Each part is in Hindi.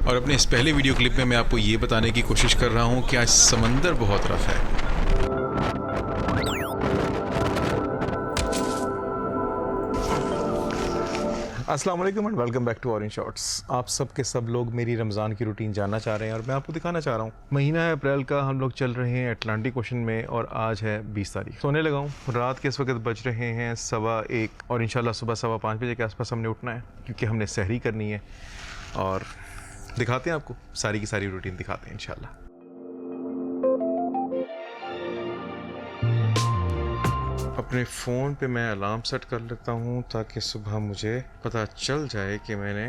और अपने इस पहले वीडियो क्लिप में मैं आपको ये बताने की कोशिश कर रहा हूँ कि आज समंदर बहुत रफ है। अस्सलाम वालेकुम and welcome back to Orange Shots. आप सब के सब लोग मेरी रमज़ान की रूटीन जानना चाह रहे हैं और मैं आपको दिखाना चाह रहा हूँ। महीना है अप्रैल का, हम लोग चल रहे हैं अटलांटिक ओशन में और आज है 20 तारीख। सोने लगा हूँ। रात के इस वक्त बज रहे हैं 1:15 और इंशाल्लाह सुबह 5:15 बजे के आसपास हमने उठना है क्योंकि हमने सहरी करनी है और दिखाते हैं आपको सारी की सारी रूटीन दिखाते हैं इंशाल्लाह। अपने फ़ोन पे मैं अलार्म सेट कर लेता हूँ ताकि सुबह मुझे पता चल जाए कि मैंने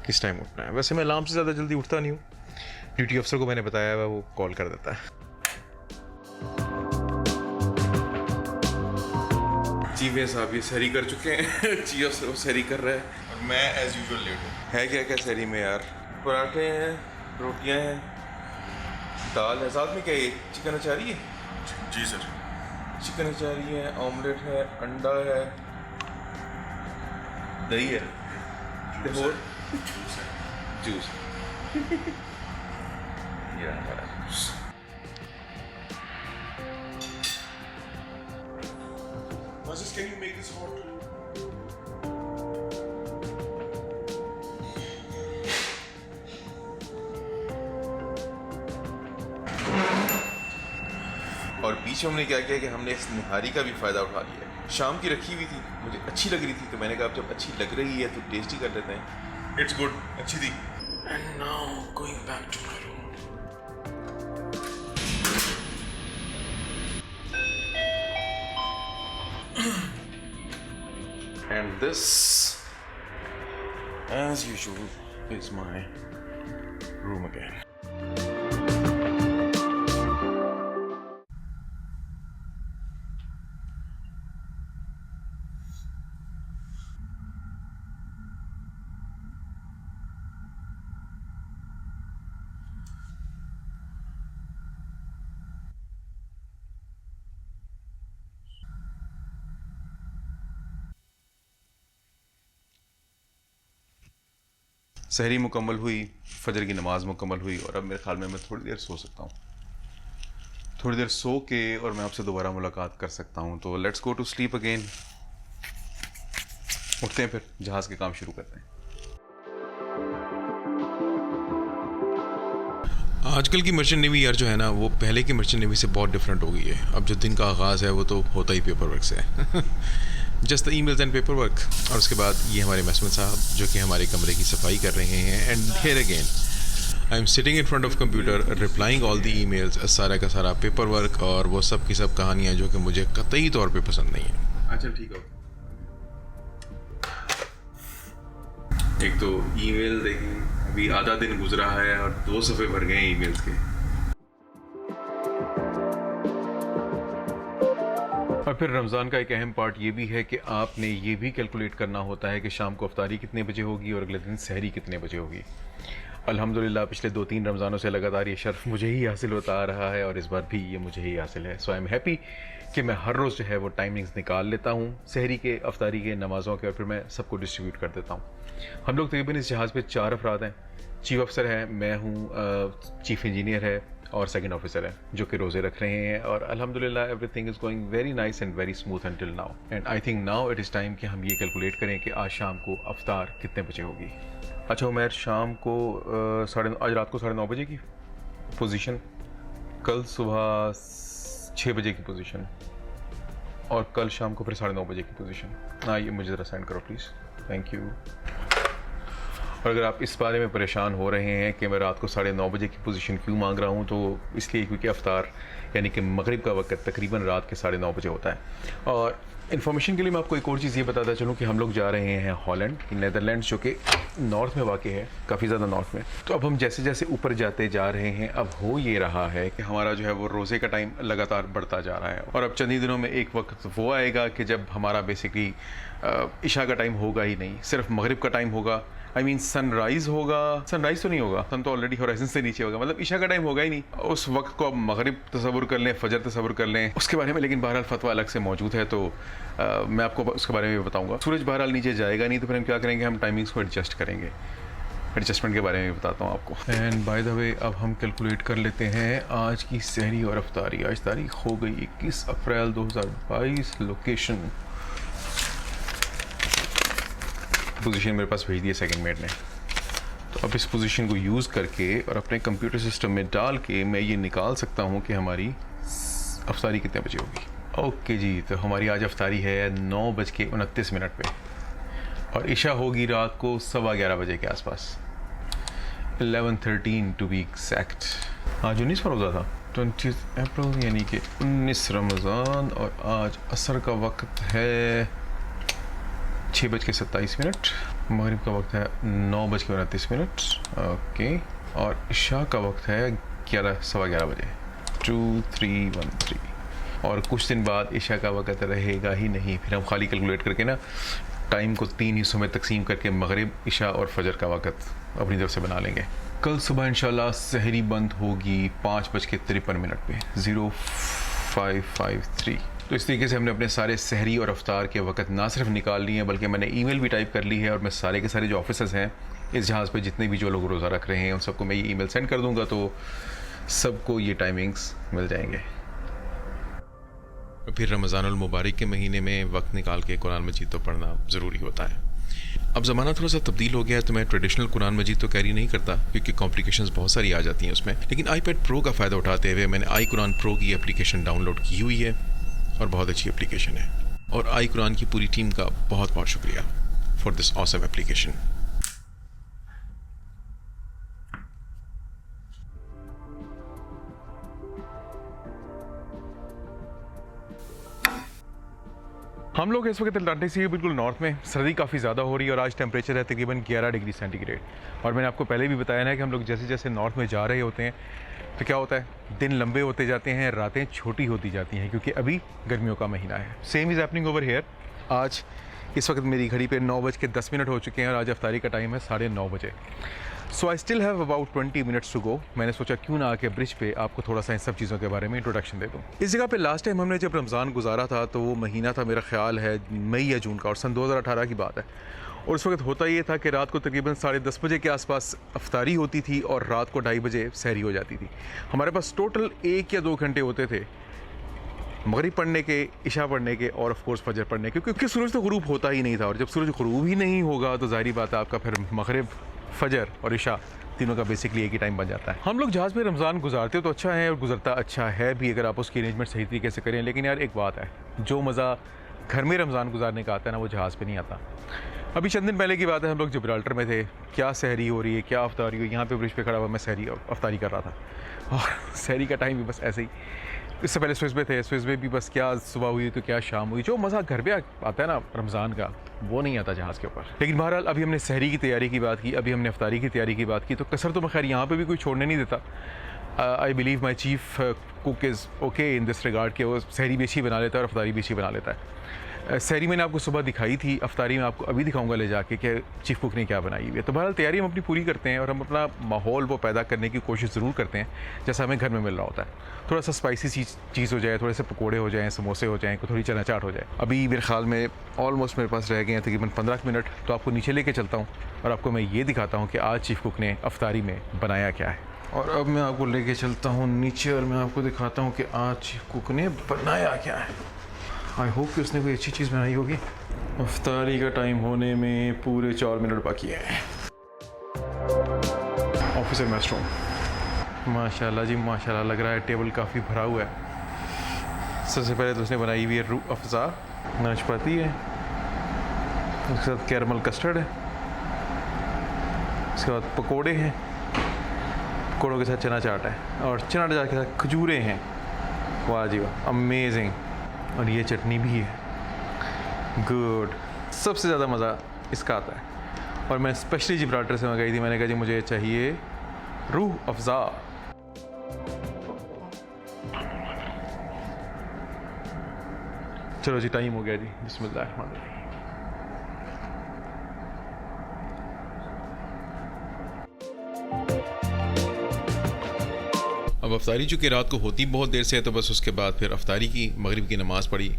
किस टाइम उठना है। वैसे मैं अलार्म से ज़्यादा जल्दी उठता नहीं हूँ। ड्यूटी अफसर को मैंने बताया है, वो कॉल कर देता है। जी वे साहब ये सहरी कर चुके हैं। जी अफसर वो सहरी कर रहा है और मैं एज़ यूजुअल लेट हूँ। है क्या क्या सहरी में यार? पराठे हैं, रोटियाँ हैं, दाल है, साथ में क्या है? चिकन अचारी है। जी सर। चिकन अचारी है, ऑमलेट है, अंडा है, दही है, और juice. Moses, can you make this hot? और बीच में हमने क्या किया कि हमने इस निहारी का भी फ़ायदा उठा लिया है। शाम की रखी हुई थी, मुझे अच्छी लग रही थी तो मैंने कहा अब जब अच्छी लग रही है तो टेस्ट ही कर लेते हैं। It's good. अच्छी थी। And now going back to my room. And this, as usual, is my room again. सहरी मुकम्मल हुई, फजर की नमाज़ मुकम्मल हुई और अब मेरे ख्याल में मैं थोड़ी देर सो सकता हूँ। थोड़ी देर सो के और मैं आपसे दोबारा मुलाकात कर सकता हूँ। तो let's go to sleep again. उठते हैं, फिर जहाज़ के काम शुरू करते हैं। आजकल की मर्चेंट नेवी यार जो है ना, वो पहले की मर्चेंट नेवी से बहुत डिफरेंट हो गई है। अब जो दिन का आगाज़ है वो तो होता ही पेपर वर्क से है। Just the emails and paper work. और उसके बाद ये हमारे मैसमन साहब जो कि हमारे कमरे की सफाई कर रहे हैं। And here again I am sitting in front of computer replying all the emails, सारा का सारा पेपर वर्क और वो सब की सब कहानियाँ जो कि मुझे कतई तौर पे पसंद नहीं है। अच्छा ठीक है। एक तो ईमेल देखें, अभी आधा दिन गुजरा है और 2 सफ़े भर गए ईमेल्स के। और फिर रमज़ान का एक अहम पार्ट ये भी है कि आपने ये भी कैलकुलेट करना होता है कि शाम को अफ्तारी कितने बजे होगी और अगले दिन सहरी कितने बजे होगी। अल्हम्दुलिल्लाह पिछले 2-3 रमज़ानों से लगातार ये शर्फ मुझे ही हासिल होता आ रहा है और इस बार भी ये मुझे ही हासिल है। सो आई एम हैप्पी कि मैं हर रोज़ जो है वो टाइमिंग्स निकाल लेता हूँ सहरी के, अफ्तारी के, नमाज़ों के, और फिर मैं सबको डिस्ट्रीब्यूट कर देता हूँ। हम लोग तकरीबन इस जहाज़ पे 4 अफराद हैं। चीफ अफसर है, मैं हूँ, चीफ इंजीनियर है और सेकंड ऑफिसर है जो कि रोज़े रख रहे हैं। और अल्हम्दुलिल्लाह everything is going very nice and very smooth until now. And I think now it is time कि हम ये कैलकुलेट करें कि आज शाम को अफ्तार कितने बजे होगी। अच्छा उमैर, शाम को आज रात को 9:30 बजे की पोजीशन, कल सुबह 6 बजे की पोजीशन और कल शाम को फिर 9:30 बजे की पोजीशन। हाँ ये मुझे ज़रा सेंड करो प्लीज़, थैंक यू। और अगर आप इस बारे में परेशान हो रहे हैं कि मैं रात को 9:30 बजे की पोजीशन क्यों मांग रहा हूँ, तो इसलिए क्योंकि अफ्तार यानी कि मगरिब का वक्त तकरीबन रात के 9:30 बजे होता है। और इन्फॉर्मेशन के लिए मैं आपको एक और चीज़ ये बताता चलूँ कि हम लोग जा रहे हैं हॉलैंड, नीदरलैंड्स, जो कि नॉर्थ में वाक़ है, काफ़ी ज़्यादा नॉर्थ में। तो अब हम जैसे जैसे ऊपर जाते जा रहे हैं, अब हो ये रहा है कि हमारा जो है वो रोज़े का टाइम लगातार बढ़ता जा रहा है। और अब चंद ही दिनों में एक वक्त वो आएगा कि जब हमारा बेसिकली इशा का टाइम होगा ही नहीं, सिर्फ मगरिब का टाइम होगा। आई मीन सनराइज़ होगा, सनराइज़ तो नहीं होगा, सन तो ऑलरेडी होराइजन से नीचे होगा, मतलब इशा का टाइम होगा ही नहीं। उस वक्त को अब मगरिब तसव्वुर कर लें, फजर तसव्वुर कर लें, उसके बारे में लेकिन बहरहाल फतवा अलग से मौजूद है, तो मैं आपको उसके बारे में भी बताऊंगा। सूरज बहरहाल नीचे जाएगा नहीं, तो फिर हम क्या करेंगे, हम टाइमिंग्स को एडजस्ट करेंगे। एडजस्टमेंट के बारे में भी बताता हूँ आपको। एंड बाय द वे अब हम कैलकुलेट कर लेते हैं आज की सहरी और अफ्तारी। आज तारीख हो गई 21 अप्रैल 2022। लोकेशन पोजीशन मेरे पास भेज दी है सेकंड मेट ने, तो अब इस पोजीशन को यूज़ करके और अपने कंप्यूटर सिस्टम में डाल के मैं ये निकाल सकता हूँ कि हमारी अफ्तारी कितने बजे होगी। ओके जी, तो हमारी आज अफ्तारी है 9:29 पे और इशा होगी रात को 11:15 बजे के आसपास, 11:13 टू बी एग्जैक्ट। आज 19 रोज़ा था, 20 अप्रैल यानी कि 19 रमज़ान, और आज असर का वक्त है 6:27। मगरिब का वक्त है 9:29। ओके, और इशा का वक्त है 11:15 बजे, 2313। और कुछ दिन बाद इशा का वक्त रहेगा ही नहीं, फिर हम खाली कैलकुलेट करके ना टाइम को 3 हिस्सों में तकसीम करके मगरिब, इशा और फजर का वक्त अपनी तरफ से बना लेंगे। कल सुबह इंशाल्लाह सहरी बंद होगी 5:53 पे, 0553। तो इस तरीके से हमने अपने सारे सहरी और अफ्तार के वक्त ना सिर्फ निकाल लिए हैं, बल्कि मैंने ईमेल भी टाइप कर ली है, और मैं सारे के सारे जो ऑफिसर्स हैं इस जहाज़ पे, जितने भी जो लोग रोज़ा रख रहे हैं, उन सबको मैं ये ईमेल सेंड कर दूँगा, तो सबको ये टाइमिंग्स मिल जाएंगे। फिर रमज़ानुल मुबारक के महीने में वक्त निकाल के कुरान मजीद तो पढ़ना ज़रूरी होता है। अब ज़माना थोड़ा सा तब्दील हो गया है, तो मैं ट्रेडिशनल कुरान मजीद तो कैरी नहीं करता, क्योंकि कॉम्प्लिकेशंस बहुत सारी आ जाती हैं उसमें। लेकिन iPad Pro का फ़ायदा उठाते हुए मैंने आई कुरान प्रो की एप्लीकेशन डाउनलोड की हुई है, और बहुत अच्छी एप्लीकेशन है, और आई कुरान की पूरी टीम का बहुत बहुत शुक्रिया फॉर दिस ऑसम एप्लीकेशन। हम लोग इस वक्त अटलांटिक सी बिल्कुल नॉर्थ में, सर्दी काफ़ी ज़्यादा हो रही है, और आज टेम्परेचर है तकरीबन 11 डिग्री सेंटीग्रेड। और मैंने आपको पहले भी बताया ना कि हम लोग जैसे जैसे नॉर्थ में जा रहे होते हैं तो क्या होता है, दिन लंबे होते जाते हैं, रातें छोटी होती जाती हैं, क्योंकि अभी गर्मियों का महीना है। Same is happening over here. आज इस वक्त मेरी घड़ी पे 9:10 हो चुके हैं, और आज अफ्तारी का टाइम है 9:30 बजे। So I still have about 20 minutes to go. मैंने सोचा क्यों ना आके ब्रिज पे आपको थोड़ा सा इन सब चीज़ों के बारे में इंट्रोडक्शन दे दूँ। इस जगह पे लास्ट टाइम हमने जब रमज़ान गुजारा था, तो वो महीना था मेरा ख्याल है मई या जून का, और सन 2018 की बात है। और उस वक्त होता ये था कि रात को तकरीबन 10:30 बजे के आसपास अफ्तारी होती थी, और रात को 2:30 बजे सहरी हो जाती थी। हमारे पास टोटल 1 या 2 घंटे होते थे मगरिब पढ़ने के, इशा पढ़ने के, और ऑफ कोर्स फजर पढ़ने के, क्योंकि सूरज तो गुरूब होता ही नहीं था, और जब सूरज गुरूब ही नहीं होगा तो ज़ाहिर बात है आपका फिर मगरिब, फजर और इशा तीनों का बेसिकली एक ही टाइम बन जाता है। हम लोग जहाज़ में रमज़ान गुजारते तो अच्छा है, और गुजरता अच्छा है भी अगर आप उसकी अरेंजमेंट सही तरीके से करें। लेकिन यार एक बात है, जो मज़ा घर में रमज़ान गुजारने का आता है ना, वो जहाज़ पे नहीं आता। अभी चंद दिन पहले की बात है, हम लोग जिब्राल्टर में थे, क्या सहरी हो रही है, क्या अफ्तारी हो, यहाँ पे ब्रिज पे खड़ा हुआ मैं सहरी अफ्तारी कर रहा था, और सहरी का टाइम भी बस ऐसे ही। इससे पहले स्विस में थे, स्विस में भी बस क्या सुबह हुई तो क्या शाम हुई। जो मज़ा घर पे आता है ना रमज़ान का, वो नहीं आता जहाज़ के ऊपर। लेकिन बहरहाल अभी हमने सहरी की तैयारी की बात की, अभी हमने अफ्तारी की तैयारी की बात की, तो कसर तो मैं खैर यहाँ पे भी कोई छोड़ने नहीं देता। I believe my chief cook is okay in this regard कि वो सहरी भी अच्छी बना लेता है और अफ्तारी भी अच्छी बना लेता है। सहरी मैंने आपको सुबह दिखाई थी, अफ्तारी में आपको अभी दिखाऊंगा ले जाके कि चीफ कुक ने क्या बनाई हुई है। तो बहरहाल तैयारी हम अपनी पूरी करते हैं, और हम अपना माहौल वो पैदा करने की कोशिश ज़रूर करते हैं जैसा हमें घर में मिल रहा होता है। थोड़ा सा स्पाइसी चीज़ हो जाए, थोड़े से पकौड़े हो जाएँ, समोसे हो जाएँ, थोड़ी चना चाट हो जाए। अभी मेरे ख्याल में ऑलमोस्ट मेरे पास रह गए हैं तकरीबन 15 मिनट, तो आपको नीचे लेके चलता हूँ और आपको मैं ये दिखाता हूँ कि आज चीफ कुक ने अफ्तारी में बनाया क्या है। और अब मैं आपको लेके चलता हूँ नीचे, और मैं आपको दिखाता हूँ कि आज चीफ कुक ने बनाया क्या है। आई होप कि उसने कोई अच्छी चीज़ बनाई होगी। अफ्तारी का टाइम होने में पूरे 4 मिनट बाकी हैं। ऑफिसर रेस्टरूम, माशाल्लाह जी माशाल्लाह, लग रहा है टेबल काफ़ी भरा हुआ है। सबसे पहले तो उसने बनाई हुई है रूह अफ़ज़ा, नाशपाती है, उसके साथ कैरमल कस्टर्ड है, उसके बाद पकोड़े हैं, पकोड़ों के साथ चना चाट है, और चना चाट के साथ खजूरें हैं। वाह जी वाह, अमेजिंग। और ये चटनी भी है, गुड। सबसे ज़्यादा मज़ा इसका आता है, और मैं स्पेशली जिब्राल्टर से मंगाई थी। मैंने कहा जी मुझे चाहिए रूह अफ़ज़ा। चलो जी टाइम हो गया जी, बिस्मिल्लाह। अब अफ्तारी चूँकि रात को होती बहुत देर से है, तो बस उसके बाद फिर अफ्तारी की, मगरिब की नमाज़ पढ़ी।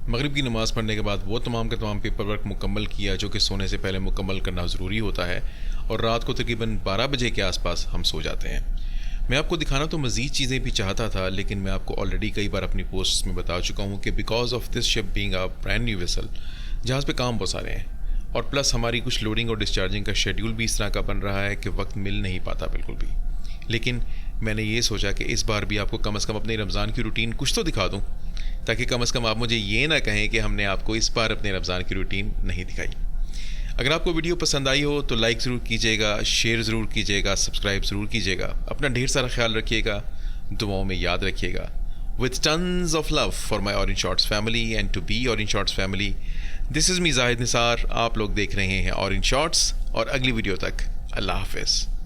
मगरिब की नमाज़ पढ़ने के बाद वो तमाम का तमाम पेपर वर्क मुकम्मल किया जो कि सोने से पहले मुकम्मल करना ज़रूरी होता है। और रात को तकरीबन 12 बजे के आसपास हम सो जाते हैं। मैं आपको दिखाना तो मज़ीद चीज़ें भी चाहता था, लेकिन मैं आपको ऑलरेडी कई बार अपनी पोस्ट्स में बता चुका हूँ कि because of this ship being a brand new vessel, जहाज़ पे काम बहुत सारे हैं और प्लस हमारी कुछ लोडिंग और डिस्चार्जिंग का शेड्यूल भी इस तरह का बन रहा है कि वक्त मिल नहीं पाता बिल्कुल भी। लेकिन मैंने ये सोचा कि इस बार भी आपको कम से कम अपने रमज़ान की रूटीन कुछ तो दिखा दूँ, ताकि कम से कम आप मुझे ये ना कहें कि हमने आपको इस बार अपने रमज़ान की रूटीन नहीं दिखाई। अगर आपको वीडियो पसंद आई हो तो लाइक ज़रूर कीजिएगा, शेयर ज़रूर कीजिएगा, सब्सक्राइब ज़रूर कीजिएगा। अपना ढेर सारा ख्याल रखिएगा, दुआओं में याद रखिएगा। With tons of love for my Orange Shorts family and to be Orange Shorts family, this is me Zahid Nisar. आप लोग देख रहे हैं Orange Shorts और अगली वीडियो तक अल्लाह हाफ़िज़।